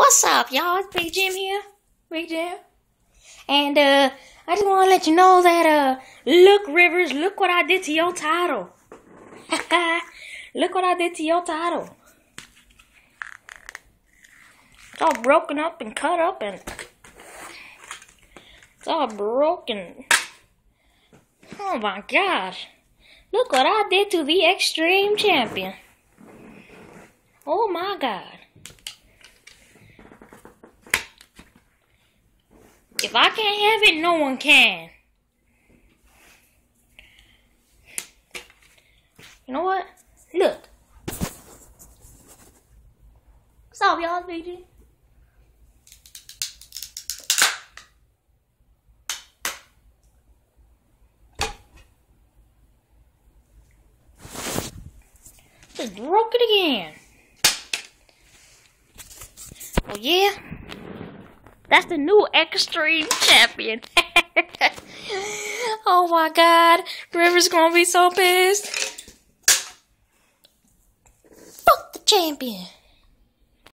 What's up, y'all? It's Big Jim here. Big Jim. And, I just want to let you know that, look, Rivers, look what I did to your title. Look what I did to your title. It's all broken up and cut up and it's all broken. Oh my gosh. Look what I did to the Extreme Champion. Oh my God. If I can't have it, no one can. You know what? Look. What's up, y'all? BG. Just broke it again. Oh yeah? That's the new Extreme Champion. Oh my God. Rivers gonna be so pissed. Fuck the champion.